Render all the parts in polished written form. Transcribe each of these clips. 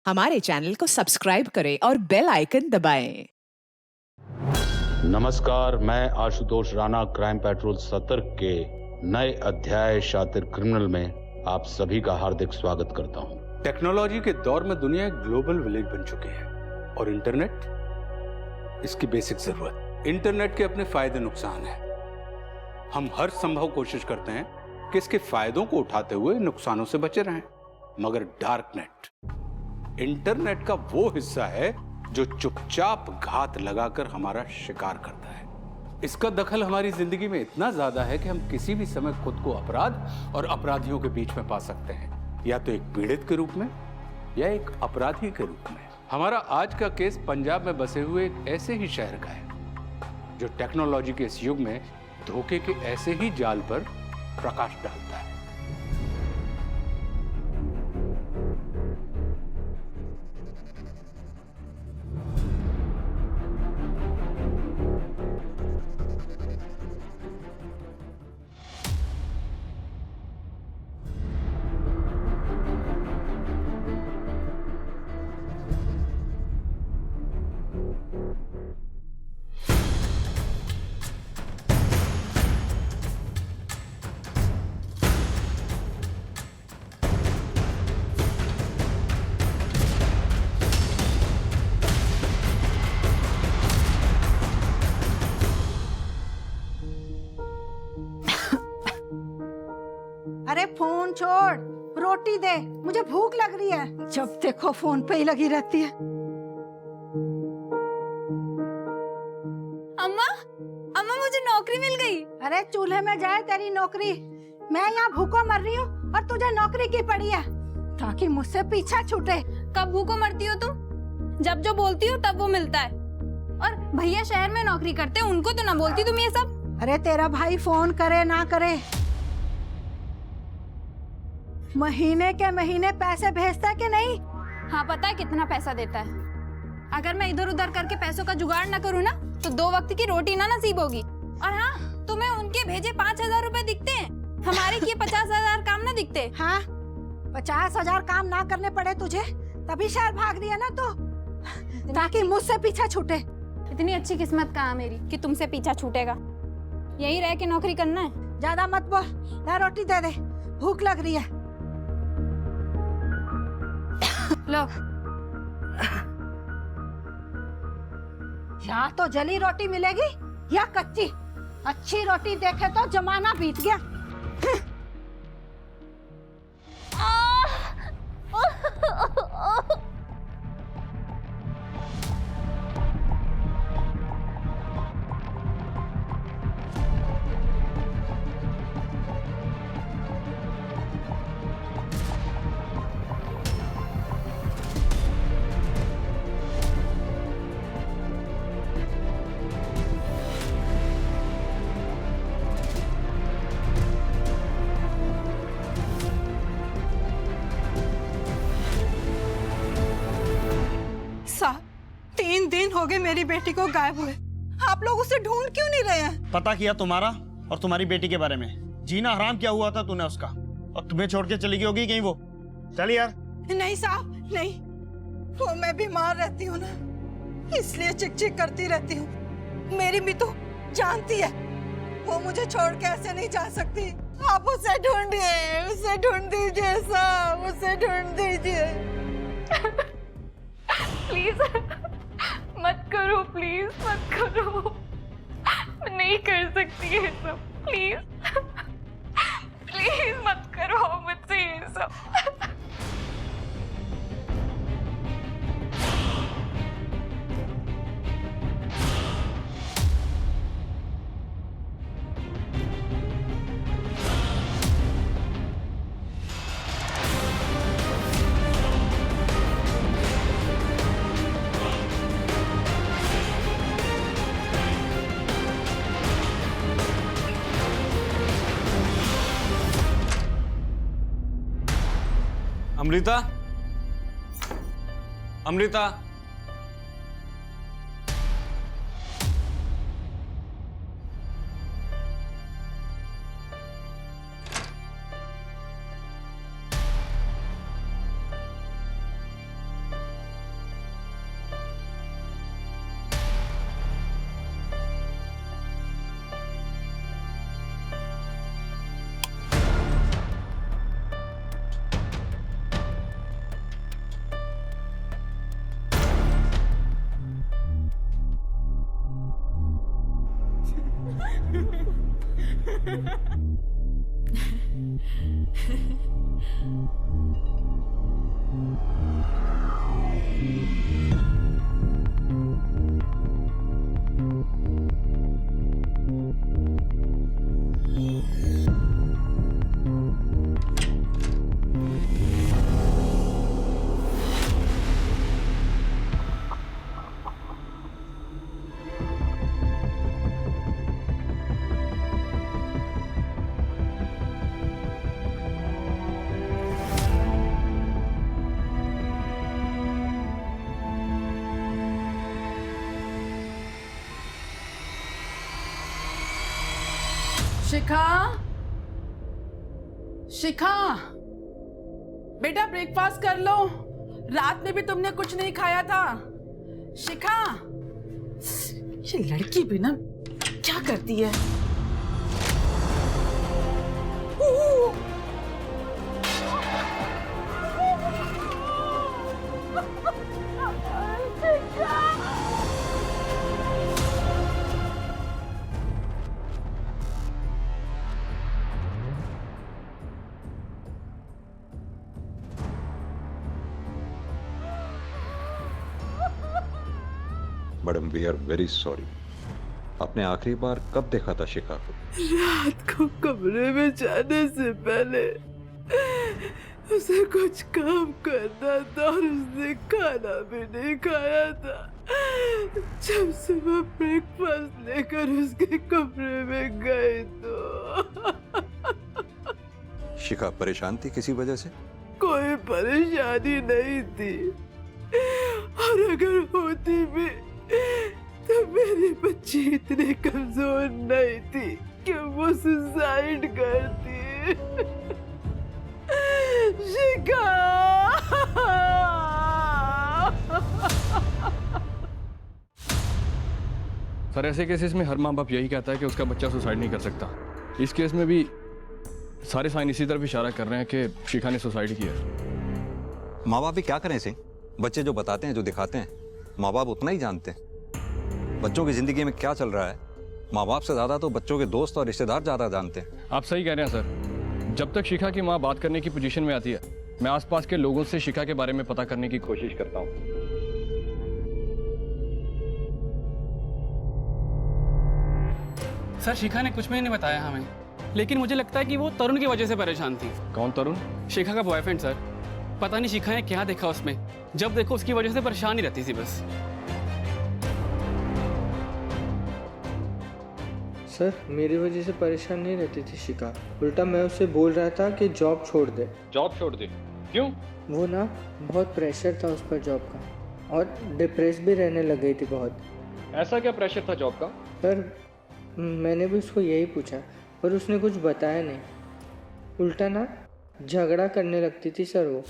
हमारे चैनल को सब्सक्राइब करें और बेल आइकन दबाएं। नमस्कार, मैं आशुतोष राणा क्राइम पेट्रोल सतर्क के नए अध्याय शातिर क्रिमिनल में आप सभी का हार्दिक स्वागत करता हूं। टेक्नोलॉजी के दौर में दुनिया एक ग्लोबल विलेज बन चुकी है और इंटरनेट इसकी बेसिक जरूरत। इंटरनेट के अपने फायदे नुकसान हैं। हम हर संभव कोशिश करते हैं कि इसके फायदों को उठाते हुए नुकसानों से बचे रहें, मगर डार्कनेट, इंटरनेट का वो हिस्सा है जो चुपचाप घात लगाकर हमारा शिकार करता है। इसका दखल हमारी जिंदगी में इतना ज्यादा है कि हम किसी भी समय खुद को अपराध और अपराधियों के बीच में पा सकते हैं, या तो एक पीड़ित के रूप में या एक अपराधी के रूप में। हमारा आज का केस पंजाब में बसे हुए एक ऐसे ही शहर का है जो टेक्नोलॉजी के इस युग में धोखे के ऐसे ही जाल पर प्रकाश डालता है। अरे फोन छोड़, रोटी दे, मुझे भूख लग रही है। जब देखो फोन पे ही लगी रहती है। अम्मा, अम्मा मुझे नौकरी मिल गई। अरे चूल्हे में जाए तेरी नौकरी, मैं यहाँ भूखों मर रही हूँ और तुझे नौकरी की पड़ी है ताकि मुझसे पीछा छूटे। कब भूखों मरती हो तुम? जब जो बोलती हो तब वो मिलता है। और भैया शहर में नौकरी करते हैं, उनको तो ना बोलती तुम ये सब। अरे तेरा भाई फोन करे ना करे, महीने के महीने पैसे भेजता है कि नहीं? हाँ पता है कितना पैसा देता है। अगर मैं इधर उधर करके पैसों का जुगाड़ ना करूँ ना तो 2 वक्त की रोटी ना नसीब होगी। और हाँ, तुम्हें उनके भेजे 5,000 रुपए दिखते हैं, हमारे किए 50,000 काम ना दिखते। हाँ, 50,000 काम ना करने पड़े तुझे तभी शहर भाग रही है ना तू, ताकि मुझसे पीछा छूटे। इतनी अच्छी किस्मत कहाँ मेरी कि तुमसे पीछा छूटेगा। यही रह के नौकरी करना है। ज्यादा मत बोल, ला रोटी दे दे, भूख लग रही है। लो, या तो जली रोटी मिलेगी या कच्ची। अच्छी रोटी देखे तो जमाना बीत गया। साहब, 3 दिन हो गए मेरी बेटी को गायब हुए। आप लोग उसे ढूंढ क्यों नहीं रहे हैं? पता किया तुम्हारा और तुम्हारी बेटी के बारे में। जीना हराम क्या हुआ था तूने उसका, और तुम्हें छोड़ के चली गई होगी कहीं वो। चल यार। नहीं साहब, नहीं, वो मैं बीमार रहती हूँ ना, इसलिए चिक चिक करती रहती हूँ। मेरी भी तो जानती है, वो मुझे छोड़ के ऐसे नहीं जा सकती। आप उसे ढूंढिए, उसे ढूंढ दीजिए साहब, उसे ढूंढ दीजिए। प्लीज मत करो, प्लीज मत करो। मैं नहीं कर सकती ये सब। प्लीज प्लीज मत करो मुझसे ये सब। अमृता, अमृता, शिखा, शिखा, बेटा ब्रेकफास्ट कर लो। रात में भी तुमने कुछ नहीं खाया था। शिखा, ये लड़की भी ना क्या करती है। Madam we are very sorry. आपने आखिरी बार कब देखा था शिखा को? रात को कमरे में जाने से पहले उसे कुछ काम करना था और उसने खाना भी नहीं खाया था। जब सुबह ब्रेकफास्ट लेकर उसके कमरे में गए तो शिखा परेशान थी किसी वजह से? कोई परेशानी नहीं थी, और अगर होती भी तो मेरी बच्ची इतनी कमजोर नहीं थी कि वो सुसाइड करती। शिखा, सर ऐसे केसेस में हर माँ बाप यही कहता है कि उसका बच्चा सुसाइड नहीं कर सकता। इस केस में भी सारे साइन इसी तरफ इशारा कर रहे हैं कि शिखा ने सुसाइड किया। माँ बाप भी क्या करें सिंह? बच्चे जो बताते हैं, जो दिखाते हैं, माँ बाप उतना ही जानते हैं। बच्चों की जिंदगी में क्या चल रहा है, माँ बाप से ज्यादा तो बच्चों के दोस्त और रिश्तेदार ज्यादा जानते हैं। आप सही कह रहे हैं सर। जब तक शिखा की माँ बात करने की पोजीशन में आती है, मैं आसपास के लोगों से शिखा के बारे में पता करने की कोशिश करता हूँ। सर शिखा ने कुछ भी नहीं बताया हमें, लेकिन मुझे लगता है कि वो तरुण की वजह से परेशान थी। कौन तरुण? शिखा का बॉयफ्रेंड सर। पता नहीं शिखा ने क्या देखा उसमें, जब देखो उसकी वजह से परेशान ही रहती थी बस। सर मेरी वजह से परेशान नहीं रहती थी शिखा, उल्टा मैं उसे बोल रहा था कि जॉब छोड़ दे। जॉब छोड़ दे? क्यों? वो ना बहुत प्रेशर था उस पर जॉब का, और डिप्रेस भी रहने लग गई थी बहुत। ऐसा क्या प्रेशर था जॉब का? सर मैंने भी उसको यही पूछा, पर उसने कुछ बताया नहीं। उल्टा ना झगड़ा करने लगती थी सर वो।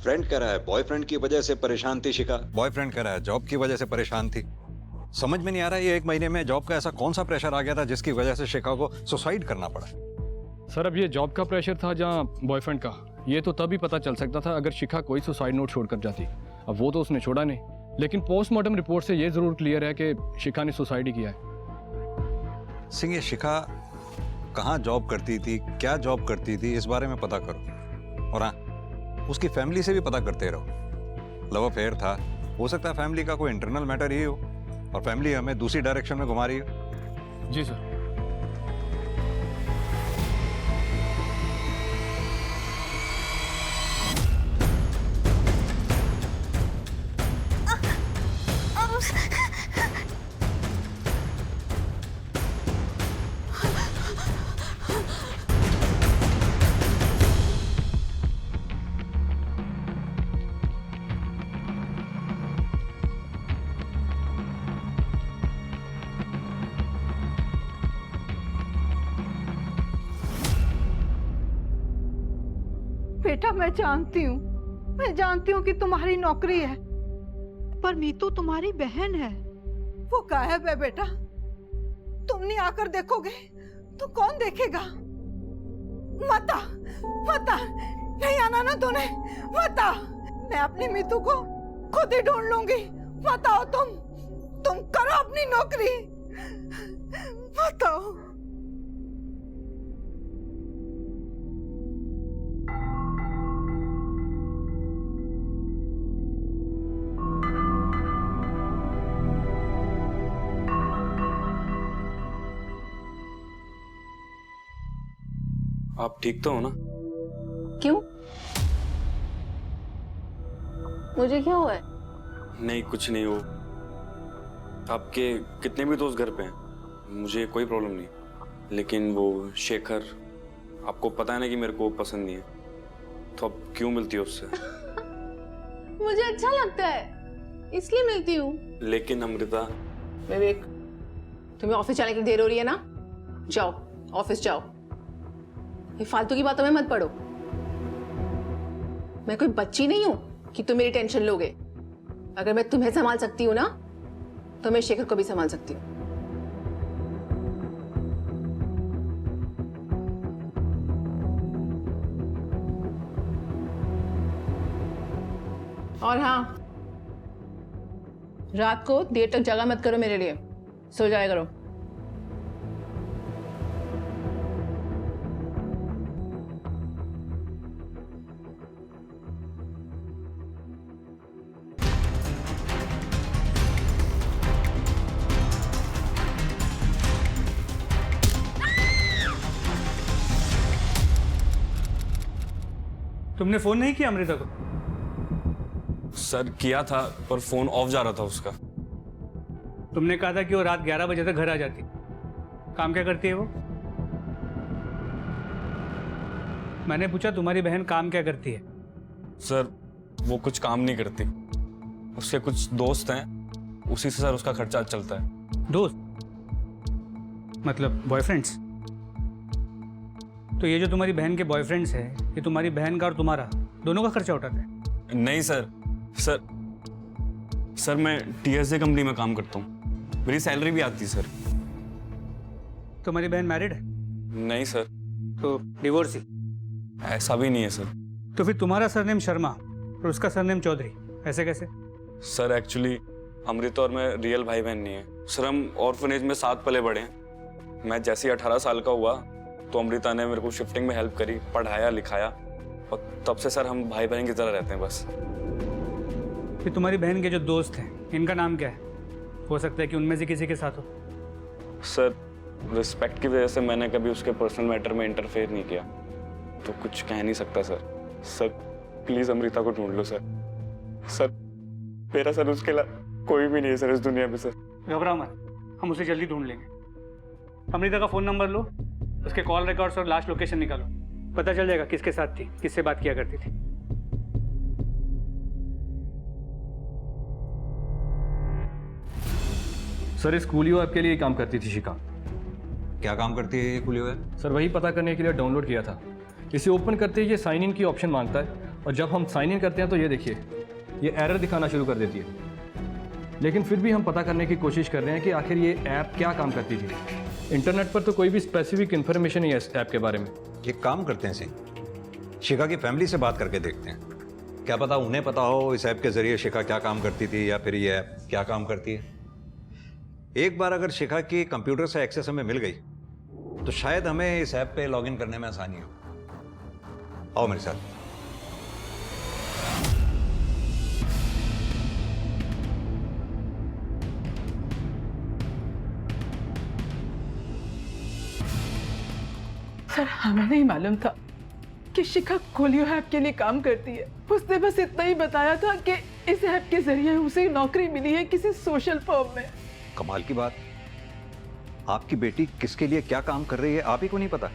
फ्रेंड कह रहा है बॉयफ्रेंड की वजह से परेशान थी शिखा, बॉयफ्रेंड कह रहा है जॉब की वजह से परेशान थी। समझ में नहीं आ रहा है ये 1 महीने में जॉब का ऐसा कौन सा प्रेशर आ गया था जिसकी वजह से शिखा को सुसाइड करना पड़ा। सर अब ये जॉब का प्रेशर था जहाँ बॉयफ्रेंड का, ये तो तभी पता चल सकता था अगर शिखा कोई सुसाइड नोट छोड़कर जाती। अब वो तो उसने छोड़ा नहीं, लेकिन पोस्टमार्टम रिपोर्ट से ये जरूर क्लियर है कि शिखा ने सुसाइड ही किया है। सिंह ये शिखा कहाँ जॉब करती थी, क्या जॉब करती थी, इस बारे में पता करो। और हाँ, उसकी फैमिली से भी पता करते रहो। लव अफेयर था, हो सकता है फैमिली का कोई इंटरनल मैटर ही हो और फैमिली हमें दूसरी डायरेक्शन में घुमा रही हो। जी सर। बेटा मैं जानती हूँ कि तुम्हारी नौकरी है, पर मीतू तुम्हारी बहन है। वो गायब है बेटा, तुम नहीं आकर देखोगे तो कौन देखेगा? मत आ, नहीं आना ना तूने, मत आ। मैं अपनी मीतू को खुद ही ढूंढ लूंगी। मत आओ तुम करो अपनी नौकरी, मत आओ। आप ठीक तो हो ना? क्यों? मुझे क्या हुआ है? नहीं कुछ नहीं हो। आपके कितने भी दोस्त घर पे हैं, मुझे कोई प्रॉब्लम नहीं, लेकिन वो शेखर, आपको पता है ना कि मेरे को पसंद नहीं है, तो आप क्यों मिलती हो उससे? मुझे अच्छा लगता है इसलिए मिलती हूँ। लेकिन अमृता, विवेक तुम्हें ऑफिस जाने की देर हो रही है ना, जाओ ऑफिस जाओ। ये फालतू की बातों में मत पड़ो। मैं कोई बच्ची नहीं हूं कि तुम मेरी टेंशन लोगे। अगर मैं तुम्हें संभाल सकती हूँ ना, तो मैं शेखर को भी संभाल सकती हूँ। और हाँ, रात को देर तक जागा मत करो मेरे लिए, सो जाया करो। तुमने फोन नहीं किया अमृता को? सर किया था, पर फोन ऑफ जा रहा था उसका। तुमने कहा था कि वो रात 11 बजे तक घर आ जाती। काम क्या करती है वो? मैंने पूछा तुम्हारी बहन काम क्या करती है? सर वो कुछ काम नहीं करती, उसके कुछ दोस्त हैं, उसी से सर उसका खर्चा चलता है। दोस्त मतलब बॉयफ्रेंड्स? तो ये जो तुम्हारी बहन के बॉयफ्रेंड्स हैं, ये तुम्हारी बहन का और तुम्हारा दोनों का खर्चा उठाते हैं? नहीं सर, सर मैं TSA कंपनी में काम करता हूँ, मेरी सैलरी भी आती है सर। तुम्हारी बहन मैरिड है? नहीं सर। तो डिवोर्स ही? ऐसा भी नहीं है सर। तो फिर तुम्हारा सरनेम शर्मा और उसका सरनेम चौधरी, ऐसे कैसे? सर एक्चुअली अमृता और मैं रियल भाई बहन नहीं है सर, हम ऑर्फनेज में साथ पले बड़े हैं। मैं जैसे ही 18 साल का हुआ तो अमृता ने मेरे को शिफ्टिंग में हेल्प करी, पढ़ाया लिखाया, और तब से सर हम भाई बहन की तरह रहते हैं बस। फिर तुम्हारी बहन के जो दोस्त हैं, इनका नाम क्या है? हो सकता है कि उनमें से किसी के साथ हो। सर रिस्पेक्ट की वजह से मैंने कभी उसके पर्सनल मैटर में इंटरफेयर नहीं किया, तो कुछ कह नहीं सकता सर। सर प्लीज अमृता को ढूंढ लो सर। सर मेरा सर उसके अलावा कोई भी नहीं है सर इस दुनिया में। सर घबराओ मत, हम उसे जल्दी ढूंढ लेंगे। अमृता का फोन नंबर लो, उसके कॉल रिकॉर्ड्स और लास्ट लोकेशन निकालो, पता चल जाएगा किसके साथ थी, किससे बात किया करती थी। सर इस कूलियो ऐप के लिए काम करती थी शिखा। क्या काम करती है ये कूलियो ऐप? सर वही पता करने के लिए डाउनलोड किया था। इसे ओपन करते ही ये साइन इन की ऑप्शन मांगता है, और जब हम साइन इन करते हैं तो ये देखिए ये एरर दिखाना शुरू कर देती है। लेकिन फिर भी हम पता करने की कोशिश कर रहे हैं कि आखिर ये ऐप क्या काम करती थी। इंटरनेट पर तो कोई भी स्पेसिफिक इन्फॉर्मेशन नहीं है इस ऐप के बारे में। एक काम करते हैं सिंह, शिखा की फैमिली से बात करके देखते हैं, क्या पता उन्हें पता हो इस ऐप के जरिए शिखा क्या काम करती थी, या फिर ये ऐप क्या काम करती है। एक बार अगर शिखा की कंप्यूटर से एक्सेस हमें मिल गई तो शायद हमें इस ऐप पे लॉगिन करने में आसानी हो। आओ मेरे साथ। सर हमें नहीं मालूम था कि शिखा कूलियो ऐप के लिए काम करती है। उसने बस इतना ही बताया था कि इस ऐप के जरिए उसे नौकरी मिली है किसी सोशल फर्म में। कमाल की बात, आपकी बेटी किसके लिए क्या काम कर रही है आप ही को नहीं पता?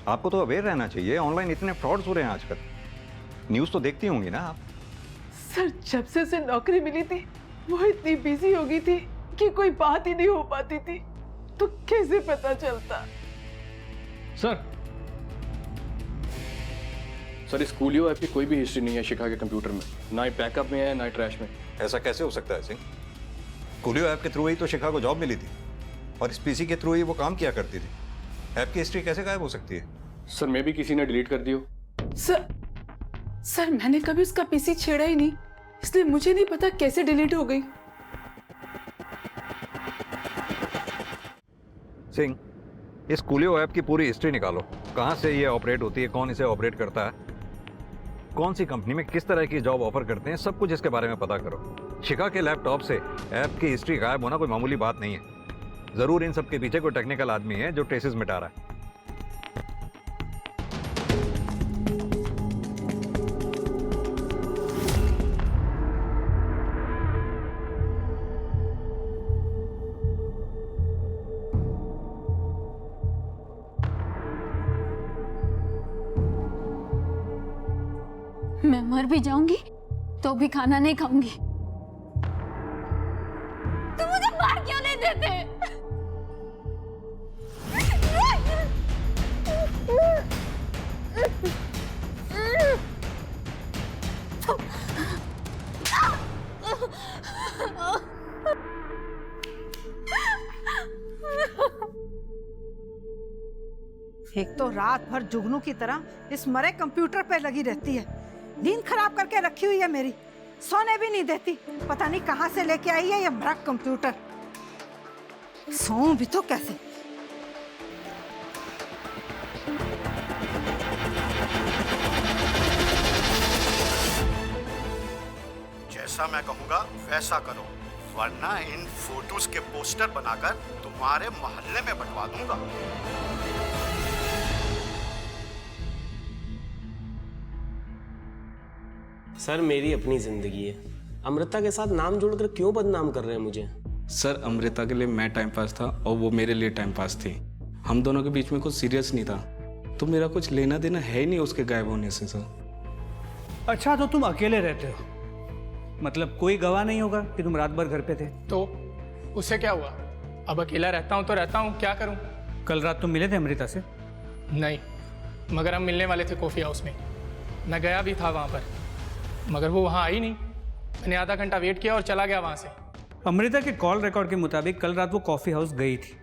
आपको तो अवेयर रहना चाहिए, ऑनलाइन इतने फ्रॉड्स हो रहे हैं आजकल। न्यूज़ तो देखती होंगी ना आप? सर जब से उसे नौकरी मिली थी वो इतनी बिजी हो गई थी कि कोई बात ही नहीं हो पाती थी, तो कैसे पता चलता? सर इस कूलियो ऐप की कोई भी हिस्ट्री नहीं है शिखा के कंप्यूटर में, ना ही बैकअप में है ना ही ट्रैश में। ऐसा कैसे हो सकता है सिंह? कूलियो ऐप के थ्रू ही तो शिखा को जॉब मिली थी, और इस पीसी के थ्रू ही वो काम किया करती थी। ऐप की हिस्ट्री कैसे गायब हो सकती है? सर मे भी किसी ने डिलीट कर दी हो। सर मैंने कभी उसका पीसी छेड़ा ही नहीं, इसलिए मुझे नहीं पता कैसे डिलीट हो गई। सिंह इस कूलियो ऐप की पूरी हिस्ट्री निकालो, कहाँ से ये ऑपरेट होती है, कौन इसे ऑपरेट करता है, कौन सी कंपनी में किस तरह की जॉब ऑफर करते हैं, सब कुछ इसके बारे में पता करो। शिखा के लैपटॉप से ऐप की हिस्ट्री गायब होना कोई मामूली बात नहीं है। जरूर इन सब के पीछे कोई टेक्निकल आदमी है जो ट्रेसेस मिटा रहा है। मैं मर भी जाऊंगी तो भी खाना नहीं खाऊंगी। तुम मुझे मार क्यों नहीं देते? एक तो रात भर जुगनू की तरह इस मरे कंप्यूटर पे लगी रहती है, नींद खराब करके रखी हुई है मेरी, सोने भी नहीं देती। पता नहीं कहाँ से लेके आई है ये भ्रक कंप्यूटर। सोऊं भी तो कैसे? जैसा मैं कहूँगा वैसा करो, वरना इन फोटोज के पोस्टर बनाकर तुम्हारे मोहल्ले में बंटवा दूंगा। सर मेरी अपनी जिंदगी है, अमृता के साथ नाम जोड़कर क्यों बदनाम कर रहे हैं मुझे? सर अमृता के लिए मैं टाइम पास था और वो मेरे लिए टाइम पास थी। हम दोनों के बीच में कुछ सीरियस नहीं था, तो मेरा कुछ लेना देना है ही नहीं उसके गायब होने से सर। अच्छा तो तुम अकेले रहते हो, मतलब कोई गवाह नहीं होगा कि तुम रात भर घर पे थे? तो उससे क्या हुआ? अब अकेला रहता हूँ तो रहता हूँ, क्या करूँ? कल रात तुम मिले थे अमृता से? नहीं, मगर हम मिलने वाले थे कॉफ़ी हाउस में। मैं गया भी था वहाँ पर, मगर वो वहाँ आई नहीं। मैंने आधा घंटा वेट किया और चला गया वहाँ से। अमृता के कॉल रिकॉर्ड के मुताबिक कल रात वो कॉफ़ी हाउस गई थी।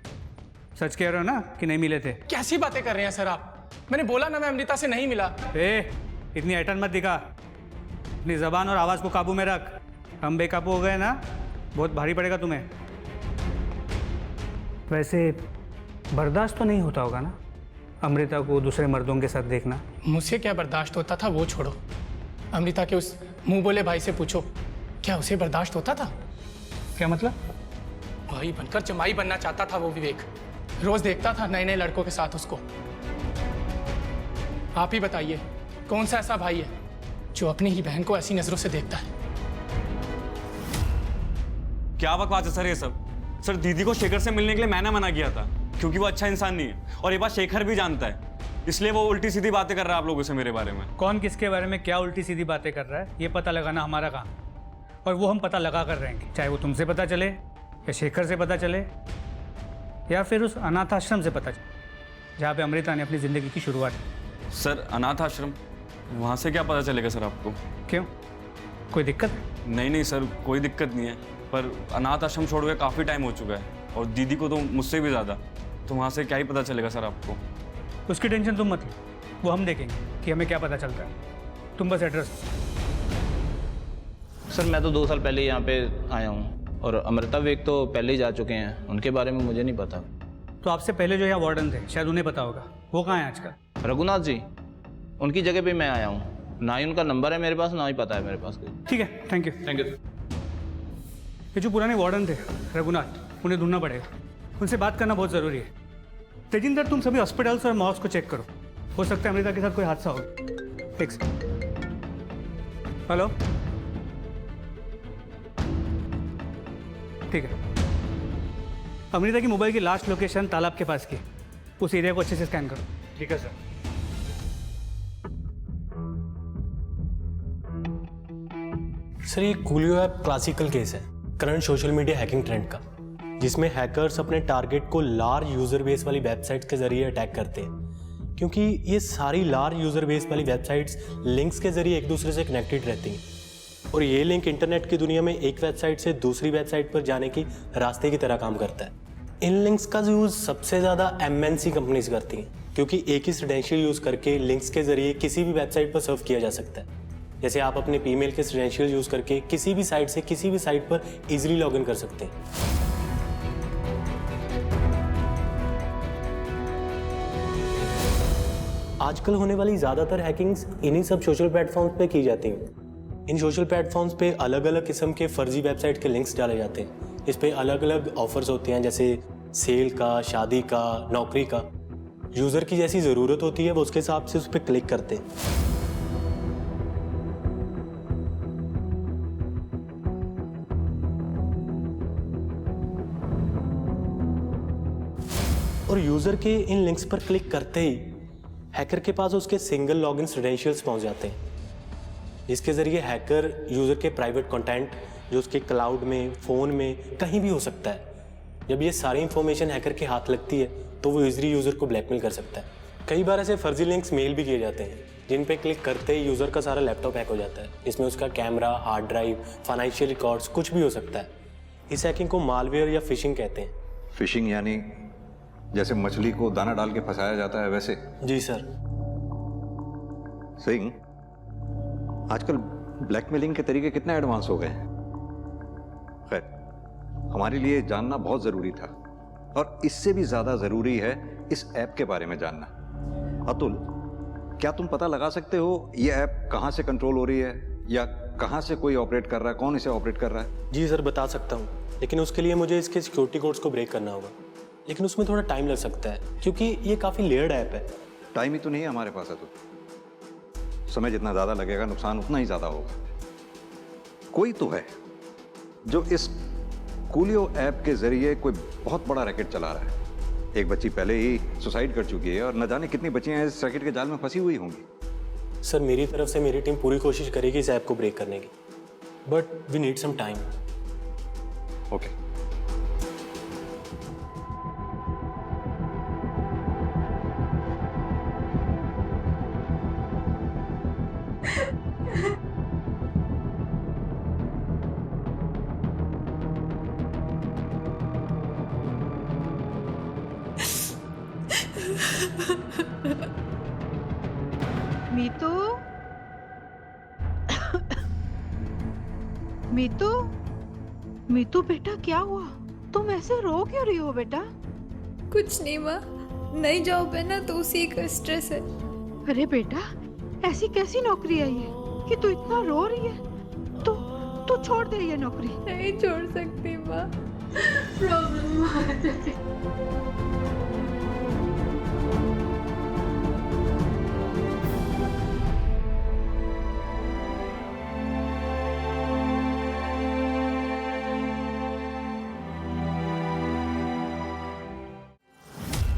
सच कह रहे हो ना कि नहीं मिले थे? कैसी बातें कर रहे हैं सर आप? मैंने बोला ना मैं अमृता से नहीं मिला। इतनी ऐठन मत दिखा, अपनी जबान और आवाज़ को काबू में रख। हम बेकाबू हो गए ना, बहुत भारी पड़ेगा तुम्हें। वैसे बर्दाश्त तो नहीं होता होगा ना अमृता को दूसरे मर्दों के साथ देखना? मुझसे क्या बर्दाश्त होता था वो छोड़ो, अमृता के उस मुंह बोले भाई से पूछो, क्या उसे बर्दाश्त होता था? क्या मतलब? भाई बनकर जमाई बनना चाहता था वो विवेक, रोज देखता था नए नए लड़कों के साथ उसको। आप ही बताइए कौन सा ऐसा भाई है जो अपनी ही बहन को ऐसी नजरों से देखता है? क्या बकवास है सर ये सब? सर दीदी को शेखर से मिलने के लिए मैंने मना किया था क्योंकि वो अच्छा इंसान नहीं है, और ये बात शेखर भी जानता है, इसलिए वो उल्टी सीधी बातें कर रहा है आप लोगों से मेरे बारे में। कौन किसके बारे में क्या उल्टी सीधी बातें कर रहा है ये पता लगाना हमारा काम, और वो हम पता लगा कर रहेंगे, चाहे वो तुमसे पता चले या शेखर से पता चले या फिर उस अनाथ आश्रम से पता चले जहाँ पे अमृता ने अपनी ज़िंदगी की शुरुआत की। सर अनाथ आश्रम, वहाँ से क्या पता चलेगा सर आपको? क्यों, कोई दिक्कत? नहीं सर कोई दिक्कत नहीं है, पर अनाथ आश्रम छोड़ के काफ़ी टाइम हो चुका है और दीदी को तो मुझसे भी ज़्यादा, तो वहाँ से क्या ही पता चलेगा सर आपको? उसकी टेंशन तुम मत लो, वो हम देखेंगे कि हमें क्या पता चलता है। तुम बस एड्रेस। सर मैं तो 2 साल पहले यहाँ पे आया हूँ और अमृता विवेक तो पहले ही जा चुके हैं, उनके बारे में मुझे नहीं पता। तो आपसे पहले जो यहाँ वार्डन थे शायद उन्हें पता होगा, वो कहाँ है आजकल? रघुनाथ जी, उनकी जगह पे मैं आया हूँ, ना ही उनका नंबर है मेरे पास, ना ही पता है मेरे पास। ठीक है, थैंक यू। Thank you. ये जो पुराने वार्डन थे रघुनाथ, उन्हें ढूंढना पड़ेगा, उनसे बात करना बहुत ज़रूरी है। तेजिंदर तुम सभी हॉस्पिटल्स और मॉल्स को चेक करो, हो सकता है अमृता के साथ कोई हादसा हो। ठीक है। हेलो, ठीक है। अमृता की मोबाइल की लास्ट लोकेशन तालाब के पास की, उस एरिया को अच्छे से स्कैन करो। ठीक है सर। सर ये कूलियो ऐप क्लासिकल केस है current social media hacking trend का, जिसमें हैकर्स अपने टारगेट को लार्ज यूजर बेस वाली वेबसाइट्स के जरिए अटैक करते हैं, क्योंकि ये सारी लार्ज यूजर बेस वाली वेबसाइट्स लिंक्स के जरिए एक दूसरे से कनेक्टेड रहती हैं, और ये लिंक इंटरनेट की दुनिया में एक वेबसाइट से दूसरी वेबसाइट पर जाने की रास्ते की तरह काम करता है। इन लिंक्स का यूज़ सबसे ज़्यादा MNC कंपनीज करती हैं, क्योंकि एक ही क्रेडेंशियल यूज़ करके लिंक्स के जरिए किसी भी वेबसाइट पर सर्व किया जा सकता है। जैसे आप अपने ईमेल के क्रेडेंशियल यूज़ करके किसी भी साइट से किसी भी साइट पर इजीली लॉगिन कर सकते हैं। आजकल होने वाली ज़्यादातर हैकिंग्स इन्हीं सब सोशल प्लेटफॉर्म्स पे की जाती हैं। इन सोशल प्लेटफॉर्म्स पे अलग अलग किस्म के फर्जी वेबसाइट के लिंक्स डाले जाते हैं। इस पे अलग अलग ऑफर्स होते हैं, जैसे सेल का, शादी का, नौकरी का। यूज़र की जैसी ज़रूरत होती है वो उसके हिसाब से उस पर क्लिक करते हैं। और यूज़र के इन लिंक्स पर क्लिक करते ही हैकर के पास उसके सिंगल लॉगिन क्रेडेंशियल्स पहुंच जाते हैं, जिसके ज़रिए हैकर यूज़र के प्राइवेट कंटेंट जो उसके क्लाउड में, फ़ोन में, कहीं भी हो सकता है। जब ये सारी इंफॉर्मेशन हैकर के हाथ लगती है तो वो ईज़िली यूज़र को ब्लैकमेल कर सकता है। कई बार ऐसे फर्जी लिंक्स मेल भी किए जाते हैं, जिन पे क्लिक करते ही यूज़र का सारा लैपटॉप हैक हो जाता है, जिसमें उसका camera, hard drive, financial records कुछ भी हो सकता है। इस हैकिंग को मालवेयर या फिशिंग कहते हैं। फिशिंग यानी जैसे मछली को दाना डाल के फंसाया जाता है वैसे? जी सर। सिंह, आजकल ब्लैकमेलिंग के तरीके कितने एडवांस हो गए हैं। खैर, हमारे लिए जानना बहुत जरूरी था और इससे भी ज्यादा जरूरी है इस ऐप के बारे में जानना। अतुल, क्या तुम पता लगा सकते हो ये ऐप कहां से कंट्रोल हो रही है या कहां से कोई ऑपरेट कर रहा है, कौन इसे ऑपरेट कर रहा है? जी सर, बता सकता हूँ, लेकिन उसके लिए मुझे इसके सिक्योरिटी कोड्स को ब्रेक करना होगा, लेकिन उसमें थोड़ा टाइम लग सकता है क्योंकि ये काफ़ी लेयर्ड ऐप है। टाइम ही तो नहीं है हमारे पास। अतुल, समय जितना ज़्यादा लगेगा नुकसान उतना ही ज़्यादा होगा। कोई तो है जो इस कूलियो ऐप के जरिए कोई बहुत बड़ा रैकेट चला रहा है। एक बच्ची पहले ही सुसाइड कर चुकी है और न जाने कितनी बच्चियां इस रैकेट के जाल में फंसी हुई होंगी। सर, मेरी तरफ से मेरी टीम पूरी कोशिश करेगी इस ऐप को ब्रेक करने की, but we need some time. Okay. Meetu, Meetu, Meetu बेटा क्या हुआ? तुम ऐसे रो क्यों रही हो बेटा? कुछ नहीं माँ, नई जॉब है ना तो उसी का स्ट्रेस है। अरे बेटा, ऐसी कैसी नौकरी है ये कि तू इतना रो रही है? तू छोड़ दे ये नौकरी। नहीं छोड़ सकती माँ, प्रॉब्लम आ जाती।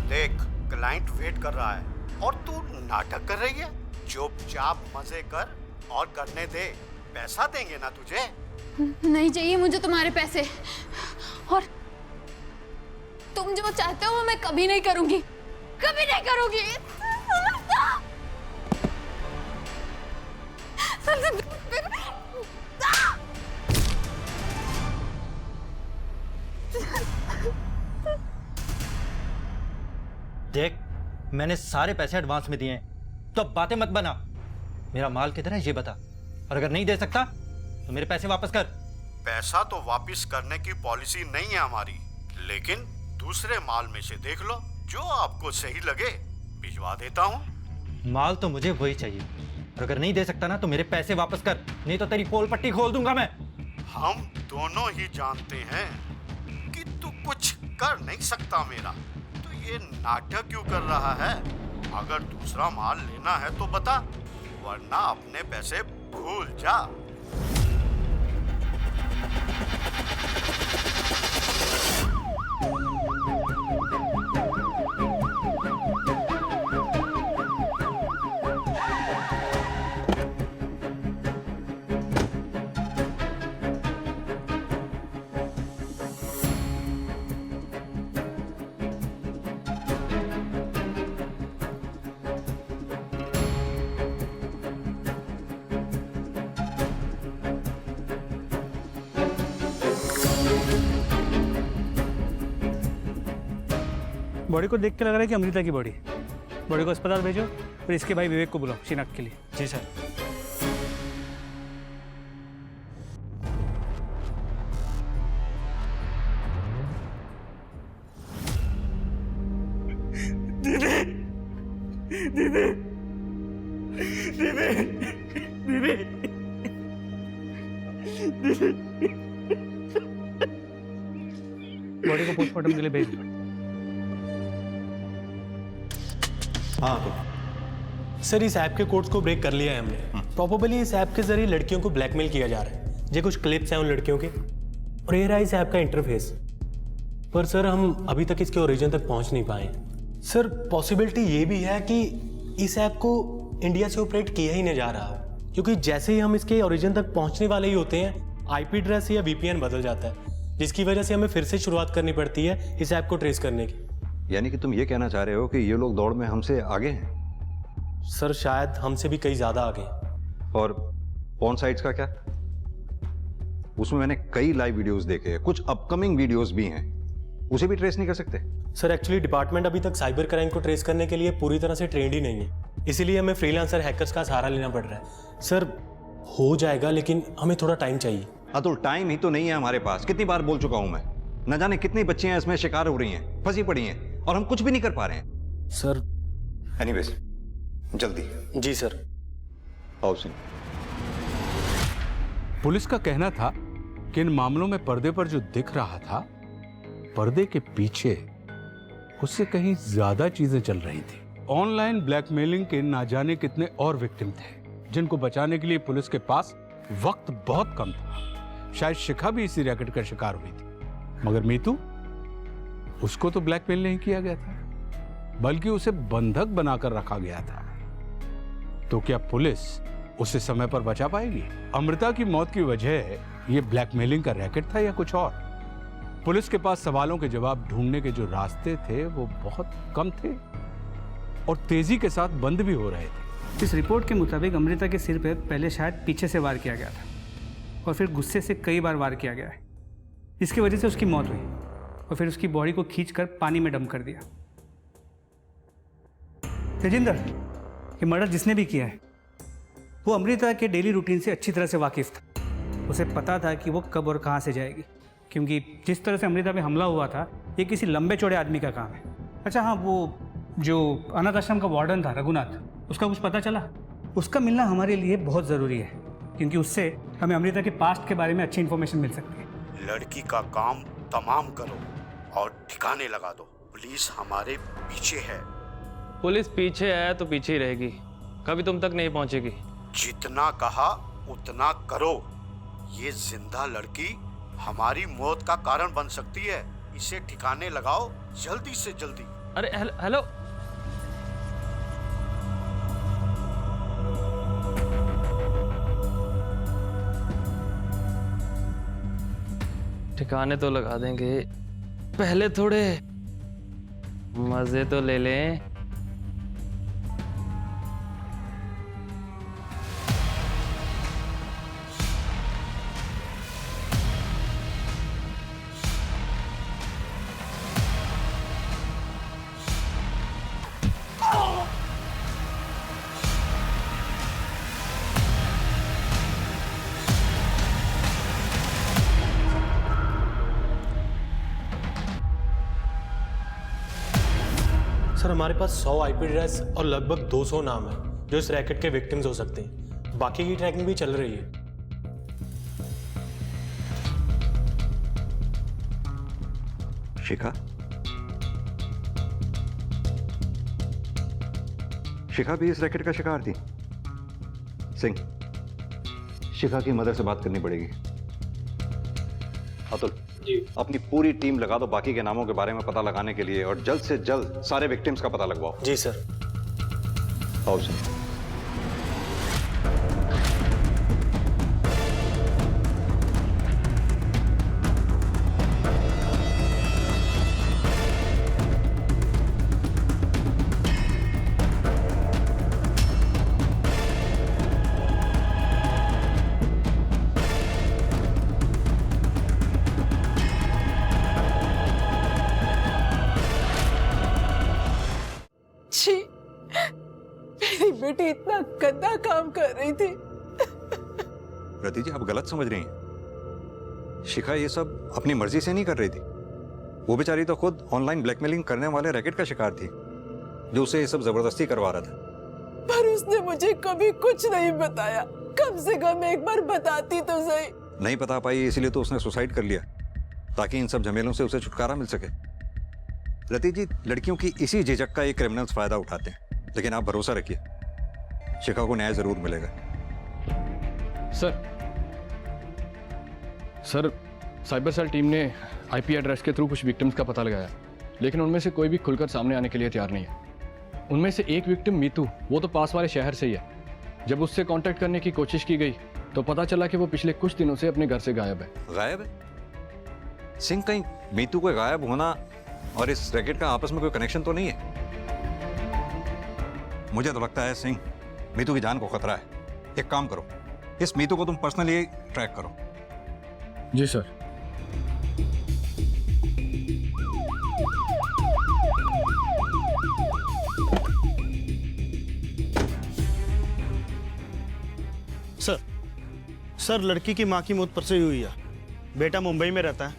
देख, क्लाइंट वेट कर रहा है और तू नाटक कर रही है। चुपचाप मजे कर और करने दे। पैसा देंगे ना तुझे। नहीं चाहिए मुझे तुम्हारे पैसे, और तुम जो चाहते हो वो मैं कभी नहीं करूंगी, कभी नहीं करूंगी। देख, मैंने सारे पैसे एडवांस में दिए हैं, तो अब बातें मत बना। मेरा माल किधर है ये बता, और अगर नहीं दे सकता तो मेरे पैसे वापस कर। पैसा तो वापस करने की पॉलिसी नहीं है हमारी, लेकिन दूसरे माल में से देख लो, जो आपको सही लगे भिजवा देता हूँ। माल तो मुझे वही चाहिए, और अगर नहीं दे सकता ना तो मेरे पैसे वापस कर, नहीं तो तेरी पोल पट्टी खोल दूंगा मैं। हम दोनों ही जानते हैं कि तू कुछ कर नहीं सकता मेरा, तो ये नाटक क्यों कर रहा है? अगर दूसरा माल लेना है तो बता, वरना अपने पैसे भूल जा। बॉडी को देख के लग रहा है कि अमृता की बॉडी। बॉडी को अस्पताल भेजो, फिर इसके भाई विवेक को बुलाओ शिनाख्त के लिए। जी सर। दीदी, दीदी, दीदी, दीदी, दीदी। बॉडी को पोस्टमार्टम के लिए भेज दो। हाँ सर, इस ऐप के कोड्स को ब्रेक कर लिया है हमने। प्रोबेबली इस ऐप के जरिए लड़कियों को ब्लैकमेल किया जा रहा है। ये कुछ क्लिप्स हैं उन लड़कियों के, और ये रहा इस ऐप का इंटरफेस। पर सर, हम अभी तक इसके ओरिजिन तक पहुंच नहीं पाए। सर, पॉसिबिलिटी ये भी है कि इस ऐप को इंडिया से ऑपरेट किया ही नहीं जा रहा, क्योंकि जैसे ही हम इसके ओरिजिन तक पहुंचने वाले ही होते हैं, आईपी एड्रेस या वीपीएन बदल जाता है, जिसकी वजह से हमें फिर से शुरुआत करनी पड़ती है इस ऐप को ट्रेस करने की। यानी कि तुम ये कहना चाह रहे हो कि ये लोग दौड़ में हमसे आगे हैं? सर शायद हमसे भी कई ज्यादा आगे। और पॉर्न साइट्स का क्या? उसमें मैंने कई लाइव वीडियोस देखे हैं, कुछ अपकमिंग वीडियोस भी हैं, उसे भी ट्रेस नहीं कर सकते? सर एक्चुअली डिपार्टमेंट अभी तक साइबर क्राइम को ट्रेस करने के लिए पूरी तरह से ट्रेंड ही नहीं है, इसीलिए हमें फ्रीलांसर हैकर्स का सहारा लेना पड़ रहा है। सर हो जाएगा, लेकिन हमें थोड़ा टाइम चाहिए। अतुल टाइम ही तो नहीं है हमारे पास। कितनी बार बोल चुका हूं मैं, न जाने कितनी बच्चियां इसमें शिकार हो रही हैं, फंसी पड़ी हैं, और हम कुछ भी नहीं कर पा रहे हैं। सर एनीवेज जल्दी। जी सर। आओ सिंह। पुलिस का कहना था कि इन मामलों में पर्दे पर जो दिख रहा था, पर्दे के पीछे उससे कहीं ज्यादा चीजें चल रही थी। ऑनलाइन ब्लैकमेलिंग के ना जाने कितने और विक्टिम थे जिनको बचाने के लिए पुलिस के पास वक्त बहुत कम था। शायद शिखा भी इसी रैकेट का शिकार हुई थी, मगर मीतू, उसको तो ब्लैकमेल नहीं किया गया था, बल्कि उसे बंधक बनाकर रखा गया था। तो क्या पुलिस उसे समय पर बचा पाएगी? अमृता की मौत की वजह ये ब्लैकमेलिंग का रैकेट था या कुछ और? पुलिस के पास सवालों के जवाब ढूंढने के जो रास्ते थे वो बहुत कम थे और तेजी के साथ बंद भी हो रहे थे। इस रिपोर्ट के मुताबिक अमृता के सिर पे पहले शायद पीछे से वार किया गया था और फिर गुस्से से कई बार वार किया गया है। इसकी वजह से उसकी मौत हुई और फिर उसकी बॉडी को खींचकर पानी में डंप कर दिया। तेजिंदर, ये मर्डर जिसने भी किया है वो अमृता के डेली रूटीन से अच्छी तरह से वाकिफ था। उसे पता था कि वो कब और कहाँ से जाएगी, क्योंकि जिस तरह से अमृता पे हमला हुआ था ये किसी लंबे चौड़े आदमी का काम है। अच्छा हाँ, वो जो अनाथ आश्रम का वार्डन था रघुनाथ, उसका कुछ पता चला? उसका मिलना हमारे लिए बहुत ज़रूरी है, क्योंकि उससे हमें अमृता के पास्ट के बारे में अच्छी इन्फॉर्मेशन मिल सकती है। लड़की का काम तमाम करो और ठिकाने लगा दो। पुलिस हमारे पीछे है। पुलिस पीछे है तो पीछे ही रहेगी, कभी तुम तक नहीं पहुंचेगी। जितना कहा उतना करो। ये जिंदा लड़की हमारी मौत का कारण बन सकती है। इसे ठिकाने लगाओ जल्दी से जल्दी। अरे हेलो, ठिकाने तो लगा देंगे, पहले थोड़े मजे तो ले लें। सर हमारे पास 100 आईपी एड्रेस और लगभग 200 नाम है जो इस रैकेट के विक्टिम्स हो सकते हैं। बाकी की ट्रैकिंग भी चल रही है। शिखा? शिखा भी इस रैकेट का शिकार थी? सिंह, शिखा की मदर से बात करनी पड़ेगी। अतुल जी, अपनी पूरी टीम लगा दो बाकी के नामों के बारे में पता लगाने के लिए, और जल्द से जल्द सारे विक्टिम्स का पता लगवाओ। जी सर। आओ सर। मेरी बेटी इतना गंदा काम कर रही थी। रति जी, आप गलत समझ रही हैं। शिखा ये सब अपनी मर्जी से नहीं कर रही थी। वो बेचारी तो खुद ऑनलाइन ब्लैकमेलिंग करने वाले रैकेट का शिकार थी जो उसे ये सब जबरदस्ती करवा रहा था। पर उसने मुझे कभी कुछ नहीं बताया। कम से कम एक बार बताती तो सही। नहीं बता पाई, इसीलिए तो उसने सुसाइड कर लिया ताकि इन सब झमेलों से उसे छुटकारा मिल सके। रति जी, लड़कियों की इसी झिझक का ये क्रिमिनल्स फायदा उठाते हैं, लेकिन आप भरोसा रखिए शिखा को न्याय जरूर मिलेगा। सर साइबर सेल टीम ने आईपी एड्रेस के थ्रू कुछ विक्टिम्स का पता लगाया, लेकिन उनमें से कोई भी खुलकर सामने आने के लिए तैयार नहीं है। उनमें से एक विक्टिम मीतू, वो तो पास वाले शहर से ही है। जब उससे कांटेक्ट करने की कोशिश की गई तो पता चला कि वो पिछले कुछ दिनों से अपने घर से गायब है। गायब है? सिंह, कहीं मीतू को गायब होना और इस रैकेट का आपस में कोई कनेक्शन तो नहीं है? मुझे तो लगता है सिंह, मीतू की जान को खतरा है। एक काम करो, इस मीतू को तुम पर्सनली ट्रैक करो। जी सर। सर, लड़की की माँ की मौत परसों ही हुई है। बेटा मुंबई में रहता है,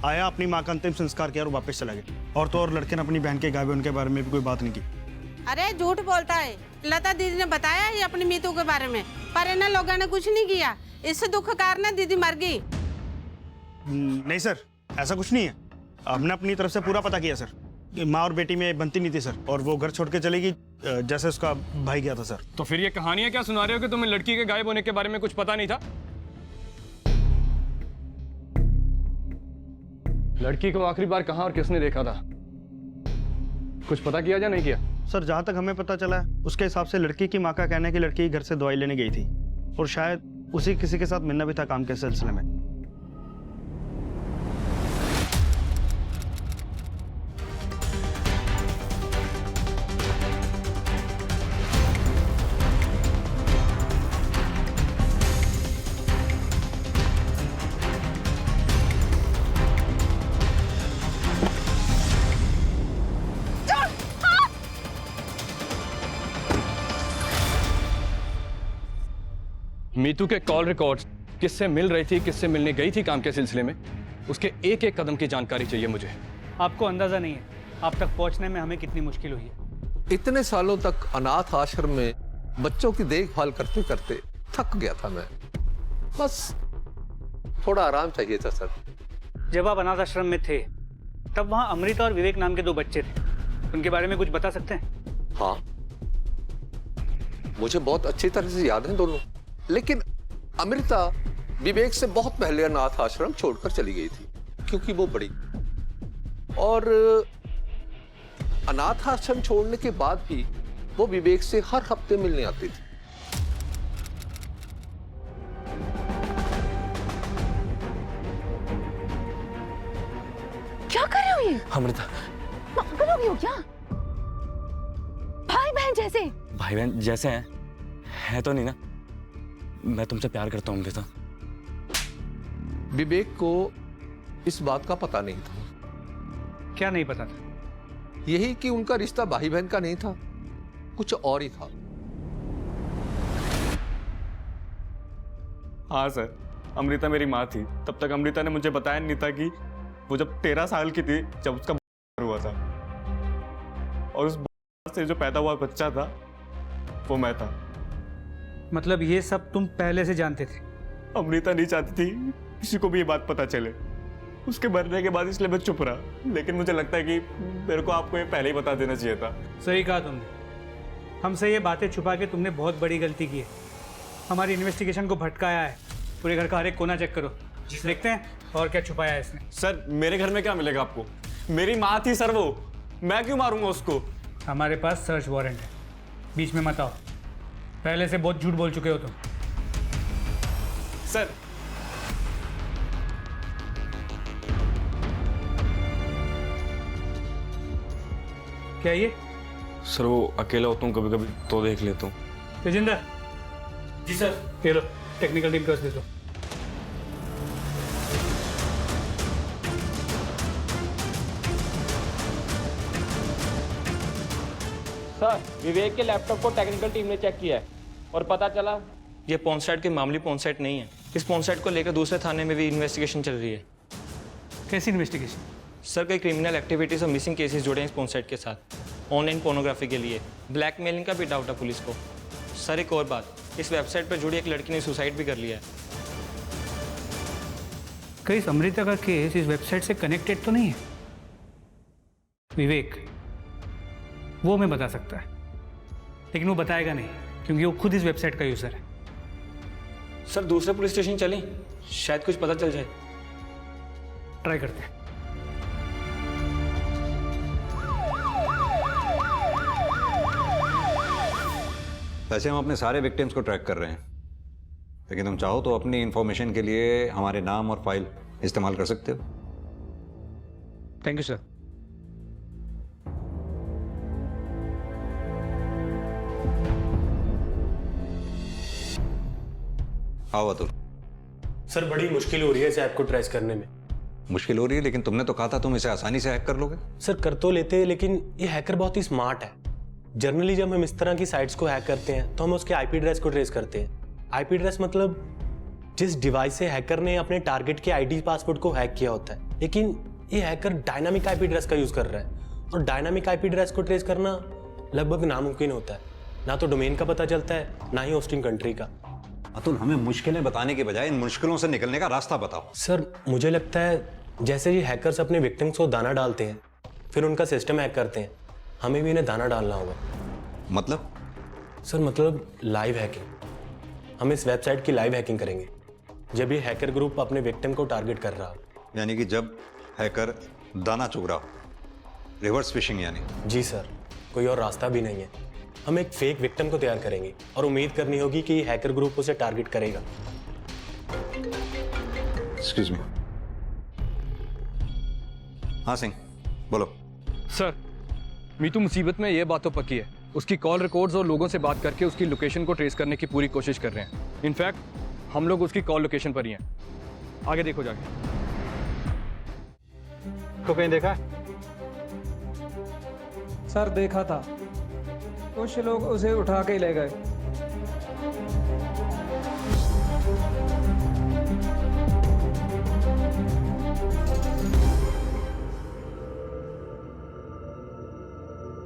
आया, अपनी माँ का अंतिम संस्कार किया और वापस चला गया। और तो और लड़के ने अपनी बहन के गायब होने के बारे में भी कोई बात नहीं की। अरे झूठ बोलता है। लता दीदी ने बताया ही अपनी मीतू के बारे में, पर इन लोगों ने कुछ नहीं किया। इससे दुख कारण दीदी मर गई। नहीं सर, ऐसा कुछ नहीं है। हमने अपनी तरफ से पूरा पता किया सर। माँ और बेटी में बनती नहीं थी सर, और वो घर छोड़ के चली गई जैसे उसका भाई गया था सर। तो फिर ये कहानियां क्या सुना रहे हो कि तुम्हें लड़की के गायब होने के बारे में कुछ पता नहीं था? लड़की को आखिरी बार कहाँ और किसने देखा था? कुछ पता किया या नहीं किया? सर, जहाँ तक हमें पता चला है उसके हिसाब से लड़की की माँ का कहना है कि लड़की घर से दवाई लेने गई थी और शायद उसी किसी के साथ मिलना भी था काम के सिलसिले में। मीतू के कॉल रिकॉर्ड्स, किससे मिल रही थी, किससे मिलने गई थी काम के सिलसिले में, उसके एक एक कदम की जानकारी चाहिए मुझे। आपको अंदाजा नहीं है आप तक पहुंचने में हमें कितनी मुश्किल हुई है। इतने सालों तक अनाथ आश्रम में बच्चों की देखभाल करते करते थक गया था मैं। बस थोड़ा आराम चाहिए था सर। जब आप अनाथ आश्रम में थे तब वहाँ अमृता और विवेक नाम के 2 बच्चे थे, उनके बारे में कुछ बता सकते हैं? हाँ, मुझे बहुत अच्छी तरह से याद है दोनों। लेकिन अमृता विवेक से बहुत पहले अनाथ आश्रम छोड़कर चली गई थी, क्योंकि वो बड़ी। और अनाथ आश्रम छोड़ने के बाद भी वो विवेक से हर हफ्ते मिलने आती थी। क्या कर रहे हो ये? अमृता, पागल हो गए हो क्या? भाई बहन जैसे। भाई बहन जैसे हैं, है तो नहीं ना? मैं तुमसे प्यार करता हूँ अमृता। विवेक को इस बात का पता नहीं था। क्या नहीं पता था? यही कि उनका रिश्ता भाई बहन का नहीं था, कुछ और ही था। हाँ सर, अमृता मेरी माँ थी। तब तक अमृता ने मुझे बताया नहीं था कि वो जब 13 साल की थी जब उसका हुआ था, और उस से जो पैदा हुआ बच्चा था वो मैं था। मतलब ये सब तुम पहले से जानते थे? अमृता नहीं चाहती थी किसी को भी ये बात पता चले, उसके मरने के बाद, इसलिए मैं चुप रहा। लेकिन मुझे लगता है कि मेरे को आपको ये पहले ही बता देना चाहिए था। सही कहा तुमने। हमसे ये बातें छुपा के तुमने बहुत बड़ी गलती की है। हमारी इन्वेस्टिगेशन को भटकाया है। पूरे घर का हर एक कोना चेक करो, देखते हैं और क्या छुपाया है इसने। सर, मेरे घर में क्या मिलेगा आपको? मेरी माँ थी सर वो, मैं क्यों मारूंगा उसको? हमारे पास सर्च वारंट है, बीच में मत आओ। पहले से बहुत झूठ बोल चुके हो तुम। सर, क्या ये? सर वो अकेला होता हूँ कभी कभी तो देख लेता हूँ। तेजिंदर। जी सर। ये लो, टेक्निकल टीम को दे दो। सर, विवेक के लैपटॉप को टेक्निकल टीम ने चेक किया है और पता चला ये पॉन साइट की मामूली पॉन साइट नहीं है। इस पॉन साइट को लेकर दूसरे थाने में भी इन्वेस्टिगेशन चल रही है। कैसी इन्वेस्टिगेशन? सर, कई क्रिमिनल एक्टिविटीज और मिसिंग केसेस जुड़े हैं इस पॉन साइट के साथ। ऑनलाइन पोर्नोग्राफी के लिए ब्लैकमेलिंग का भी डाउट है पुलिस को। सर, एक और बात, इस वेबसाइट पर जुड़ी एक लड़की ने सुसाइड भी कर लिया है। कई अमृता का केस इस वेबसाइट से कनेक्टेड तो नहीं है? विवेक, वो हमें बता सकता है, लेकिन वो बताएगा नहीं क्योंकि वो खुद इस वेबसाइट का यूजर है। सर, दूसरे पुलिस स्टेशन चलें, शायद कुछ पता चल जाए। ट्राई करते हैं। वैसे हम अपने सारे विक्टिम्स को ट्रैक कर रहे हैं, लेकिन तुम चाहो तो अपनी इंफॉर्मेशन के लिए हमारे नाम और फाइल इस्तेमाल कर सकते हो। Thank you sir. आओ अतुल। सर बड़ी मुश्किल हो रही है इस ऐप को ट्रेस करने में। मुश्किल हो रही है, लेकिन तुमने तो कहा था तुम इसे आसानी से हैक कर लोगे। सर कर तो लेते हैं, लेकिन ये हैकर बहुत ही स्मार्ट है। जनरली जब हम इस तरह की साइट्स को हैक करते हैं तो हम उसके आईपी एड्रेस को ट्रेस करते हैं। आईपी एड्रेस मतलब जिस डिवाइस से हैकर ने अपने टारगेट के आईडी पासवर्ड को हैक किया होता है। लेकिन ये हैकर डायनामिक आईपी एड्रेस का यूज कर रहा है, और डायनामिक आईपी एड्रेस को ट्रेस करना लगभग नामुमकिन होता है। ना तो डोमेन का पता चलता है, ना ही होस्टिंग कंट्री का। अतुल, हमें मुश्किलें बताने के बजाय इन मुश्किलों से निकलने का रास्ता बताओ। सर मुझे लगता है जैसे ये हैकर्स अपने विक्टिम्स को दाना डालते हैं, फिर उनका सिस्टम हैक करते हैं, हमें भी इन्हें दाना डालना होगा। मतलब? सर मतलब लाइव हैकिंग। हम इस वेबसाइट की लाइव हैकिंग करेंगे जब ये हैकर ग्रुप अपने विक्टिम को टारगेट कर रहा हो। यानी कि जब हैकर दाना चुग रहा हो, रिवर्स फिशिंग यानी? जी सर, कोई और रास्ता भी नहीं है। हम एक फेक विक्टिम को तैयार करेंगे और उम्मीद करनी होगी कि हैकर ग्रुप उसे टारगेट करेगा। Excuse me. हाँ सिंह, बोलो। सर मीतू मुसीबत में, ये बात तो पक्की है। उसकी कॉल रिकॉर्ड्स और लोगों से बात करके उसकी लोकेशन को ट्रेस करने की पूरी कोशिश कर रहे हैं। इनफैक्ट हम लोग उसकी कॉल लोकेशन पर ही हैं। आगे देखो जाके। को कहीं देखा? सर देखा था, कुछ लोग उसे उठा के ले गए।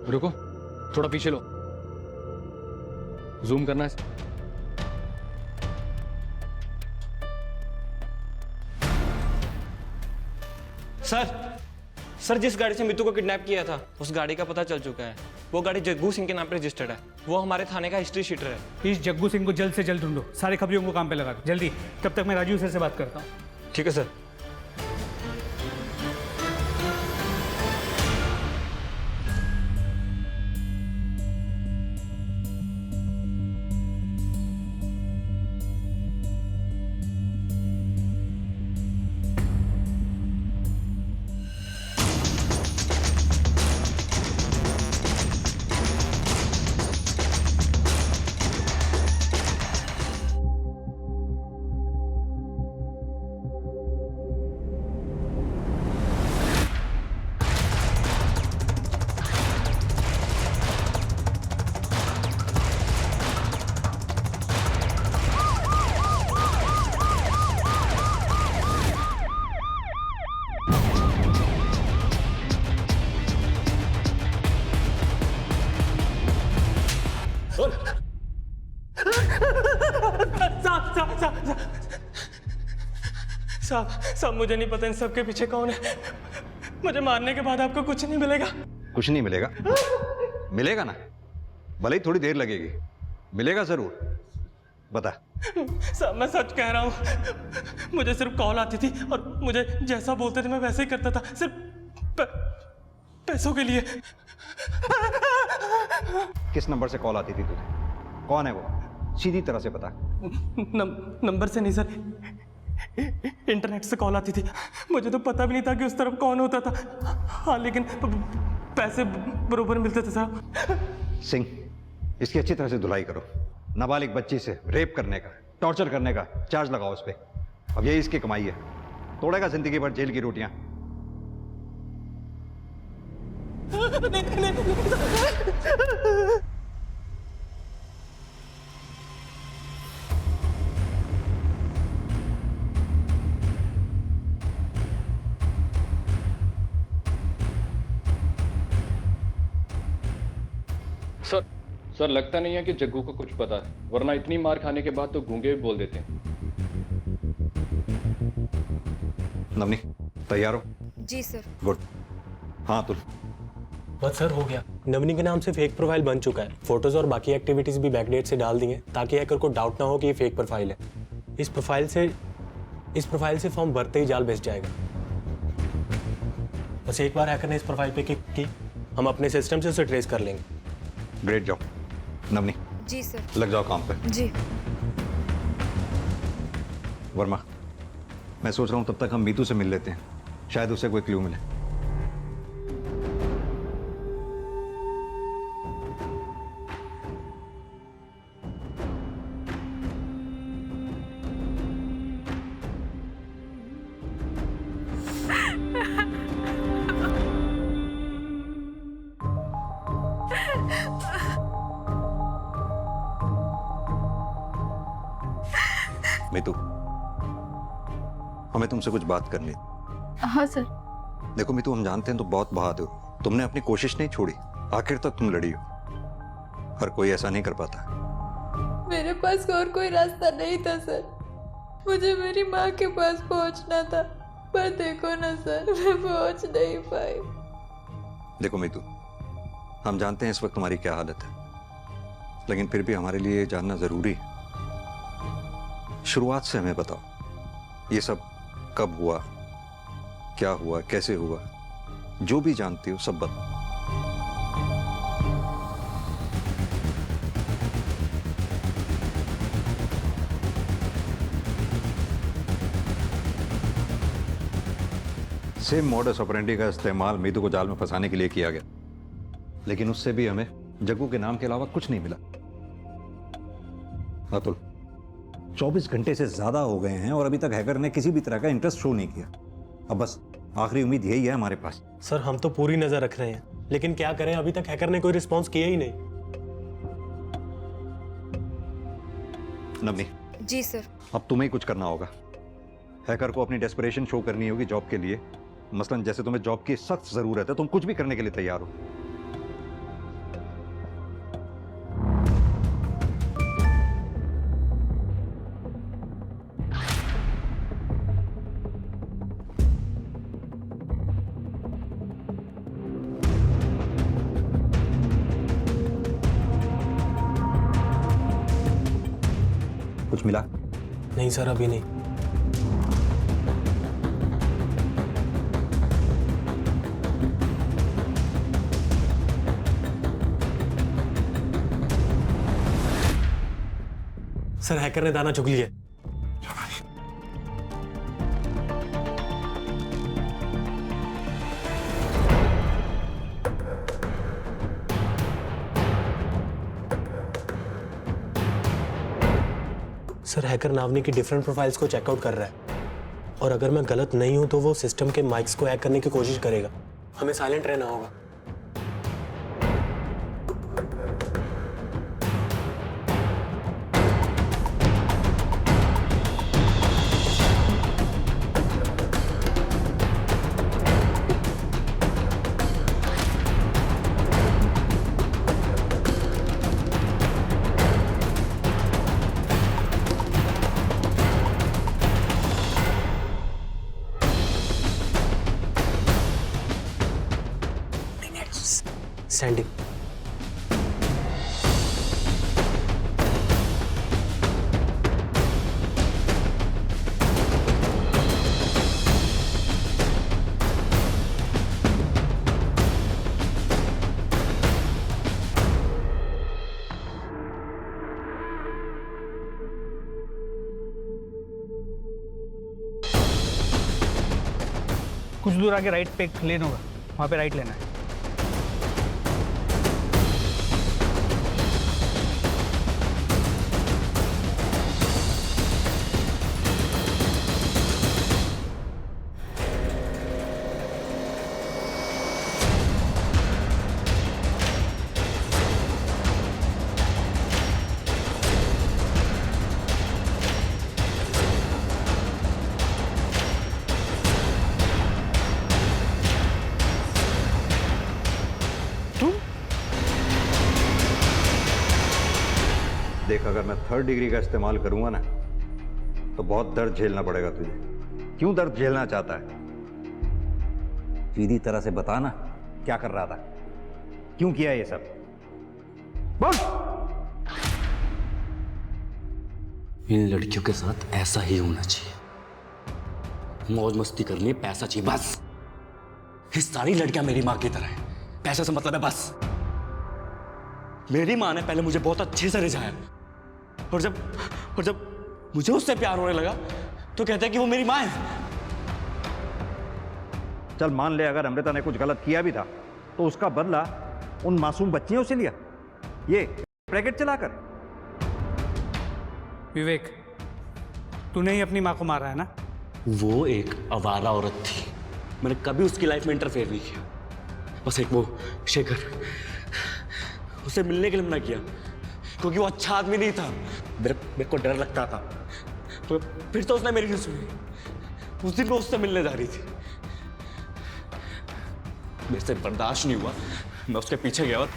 रुको, थोड़ा पीछे लो, जूम करना है। सर जिस गाड़ी से मीतू को किडनैप किया था उस गाड़ी का पता चल चुका है। वो गाड़ी जग्गू सिंह के नाम पर रजिस्टर्ड है। वो हमारे थाने का हिस्ट्री शीटर है। इस जग्गू सिंह को जल्द से जल्द ढूंढो, सारे खबरियों को काम पे लगा दो जल्दी। तब तक मैं राजू सर से बात करता हूँ। ठीक है सर। साहब मुझे नहीं पता इन सबके पीछे कौन है। मुझे मारने के बाद आपको कुछ नहीं मिलेगा। कुछ नहीं मिलेगा? मिलेगा ना, भले ही थोड़ी देर लगेगी, मिलेगा जरूर। बता। साहब मैं सच कह रहा हूँ। मुझे सिर्फ कॉल आती थी और मुझे जैसा बोलते थे मैं वैसे ही करता था, सिर्फ पैसों के लिए। किस नंबर से कॉल आती थी तुझे? कौन है वो? सीधी तरह से बता। नंबर से नहीं सर, इंटरनेट से कॉल आती थी। मुझे तो पता भी नहीं था कि उस तरफ कौन होता था। हाँ लेकिन पैसे बरोबर मिलते थे साहब। सिंह, इसकी अच्छी तरह से धुलाई करो। नाबालिग बच्ची से रेप करने का, टॉर्चर करने का चार्ज लगाओ उस पर। अब यही इसकी कमाई है, तोड़ेगा जिंदगी भर जेल की रोटियां। सर लगता नहीं है कि जग्गू को कुछ पता है, वरना इतनी मार खाने के बाद तो गूंगे भी बोल देते हैं। नवनी तैयार हो? जी सर। गुड। हाँ तुल। बस सर हो गया। नवनी के नाम से फेक प्रोफाइल बन चुका है। फोटोज और बाकी एक्टिविटीज भी बैकडेट से डाल दी हैं ताकि हैकर को डाउट ना हो कि ये फेक प्रोफाइल है। इस प्रोफाइल से फॉर्म भरते ही जाल बेच जाएगा। बस एक बार हैकर ने इस प्रोफाइल पे क्लिक की, हम अपने सिस्टम से उसे ट्रेस कर लेंगे। ग्रेट जॉब नवनी। जी सर। लग जाओ काम पे। जी। वर्मा, मैं सोच रहा हूं तब तक हम मीतू से मिल लेते हैं, शायद उसे कोई क्लू मिले। मीतू, हमें तुमसे कुछ बात करनी। हाँ सर। देखो मीतू, हम जानते हैं तुम बहुत बहादुर हो, तुमने अपनी कोशिश नहीं छोड़ी, आखिर तक तुम लड़ी हो। हर कोई ऐसा नहीं कर पाता। मेरे पास और कोई रास्ता नहीं था सर, मुझे मेरी माँ के पास पहुंचना था, पर देखो ना सर, मैं पहुंच नहीं पाई। देखो मीतू, हम जानते हैं इस वक्त तुम्हारी क्या हालत है, लेकिन फिर भी हमारे लिए जानना जरूरी है। शुरुआत से हमें बताओ, ये सब कब हुआ, क्या हुआ, कैसे हुआ, जो भी जानती हो सब बताओ। सेम मॉडस ऑपरेंडी का इस्तेमाल मीतू को जाल में फंसाने के लिए किया गया, लेकिन उससे भी हमें जग्गू के नाम के अलावा कुछ नहीं मिला। अतुल, 24 घंटे से ज्यादा हो गए हैं और अभी तक हैकर ने किसी भी तरह का इंटरेस्ट शो नहीं किया। अब बस आखिरी उम्मीद यही है हमारे पास। सर हम तो पूरी नजर रख रहे हैं, लेकिन क्या करें, अभी तक हैकर ने कोई रिस्पॉन्स किया ही नहीं। नवनी। जी सर। अब तुम्हें ही कुछ करना होगा। हैकर को अपनी डेस्परेशन शो करनी होगी जॉब के लिए। मसलन जैसे तुम्हें जॉब की सख्त जरूरत है, तुम कुछ भी करने के लिए तैयार हो। कुछ मिला? नहीं सर, अभी नहीं। सर हैकर ने दाना चुग लिया। सर हैकर नावनी की डिफरेंट प्रोफाइल्स को चेकआउट कर रहा है, और अगर मैं गलत नहीं हूं तो वो सिस्टम के माइक्स को हैक करने की कोशिश करेगा। हमें साइलेंट रहना होगा। सैंडी, कुछ दूर आगे राइट पे एक लेन होगा, वहाँ पे राइट लेना है। देख, अगर मैं 3rd डिग्री का इस्तेमाल करूंगा ना तो बहुत दर्द झेलना पड़ेगा तुझे। क्यों दर्द झेलना चाहता है? सीधी तरह से बता ना, क्या कर रहा था, क्यों किया ये सब, बोल। इन लड़कियों के साथ ऐसा ही होना चाहिए, मौज मस्ती करनी, पैसा चाहिए बस। ये सारी लड़कियां मेरी माँ की तरह हैं, पैसे से मतलब है बस। मेरी माँ ने पहले मुझे बहुत अच्छे से रिझाया, और जब मुझे उससे प्यार होने लगा तो कहते हैं कि वो मेरी माँ है। चल मान ले, अगर अमृता ने कुछ गलत किया भी था तो उसका बदला उन मासूम बच्चियों से लिया, ये ब्रैकेट चलाकर। विवेक, तूने ही अपनी माँ को मारा है ना? वो एक आवारा औरत थी, मैंने कभी उसकी लाइफ में इंटरफेयर नहीं किया। बस एक वो शेखर, उसे मिलने के लिए मना किया क्योंकि वो अच्छा आदमी नहीं था। मेरे को डर लगता था, फिर तो उसने मेरी नहीं सुनी। उस दिन वो उससे मिलने जा रही थी, मेरे से बर्दाश्त नहीं हुआ, मैं उसके पीछे गया और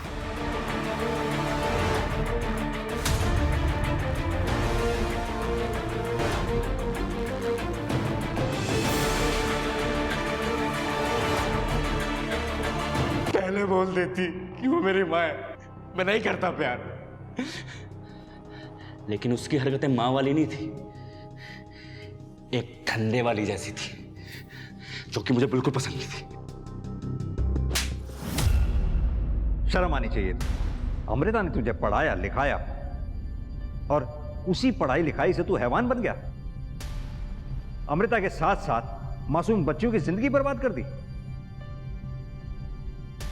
पहले बोल देती कि वो मेरी माँ है, मैं नहीं करता प्यार। लेकिन उसकी हरकतें माँ वाली नहीं थी, एक ठंडे वाली जैसी थी, जो कि मुझे बिल्कुल पसंद नहीं थी। शर्म आनी चाहिए थी। अमृता ने तुझे पढ़ाया लिखाया और उसी पढ़ाई लिखाई से तू हैवान बन गया। अमृता के साथ साथ मासूम बच्चों की जिंदगी बर्बाद कर दी।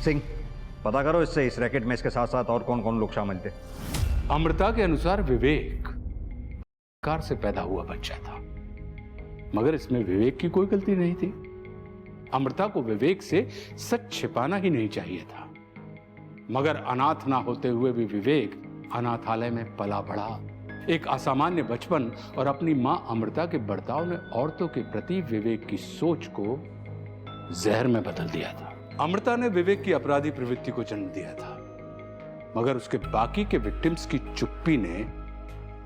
सिंह, पता करो इससे इस रैकेट में इसके साथ साथ और कौन कौन लोग शामिल थे। अमृता के अनुसार विवेक कार से पैदा हुआ बच्चा था, मगर इसमें विवेक की कोई गलती नहीं थी। अमृता को विवेक से सच छिपाना ही नहीं चाहिए था, मगर अनाथ ना होते हुए भी विवेक अनाथालय में पला बढ़ा। एक असामान्य बचपन और अपनी मां अमृता के बर्ताव ने औरतों के प्रति विवेक की सोच को जहर में बदल दिया था। अमृता ने विवेक की अपराधी प्रवृत्ति को जन्म दिया था, मगर उसके बाकी के विक्टिम्स की चुप्पी ने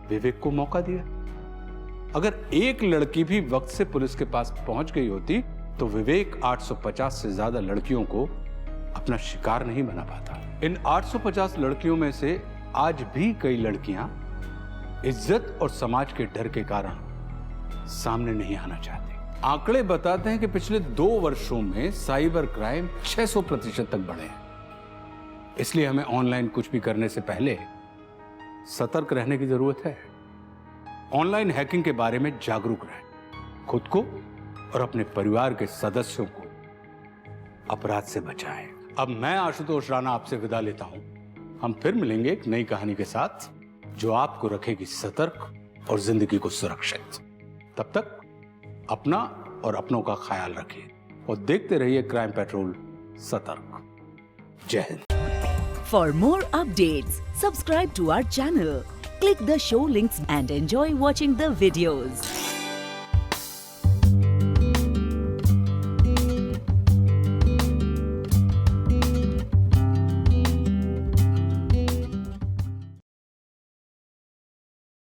विवेक को मौका दिया। अगर एक लड़की भी वक्त से पुलिस के पास पहुंच गई होती तो विवेक 850 से ज्यादा लड़कियों को अपना शिकार नहीं बना पाता। इन 850 लड़कियों में से आज भी कई लड़कियां इज्जत और समाज के डर के कारण सामने नहीं आना चाहती। आंकड़े बताते हैं कि पिछले 2 वर्षों में साइबर क्राइम 600% तक बढ़े हैं। इसलिए हमें ऑनलाइन कुछ भी करने से पहले सतर्क रहने की जरूरत है। ऑनलाइन हैकिंग के बारे में जागरूक रहें, खुद को और अपने परिवार के सदस्यों को अपराध से बचाएं। अब मैं आशुतोष राणा आपसे विदा लेता हूं। हम फिर मिलेंगे एक नई कहानी के साथ जो आपको रखेगी सतर्क और जिंदगी को सुरक्षित। तब तक अपना और अपनों का ख्याल रखिए और देखते रहिए क्राइम पेट्रोल सतर्क। जय Hind. For more updates, subscribe to our channel, click the show links and enjoy watching the videos.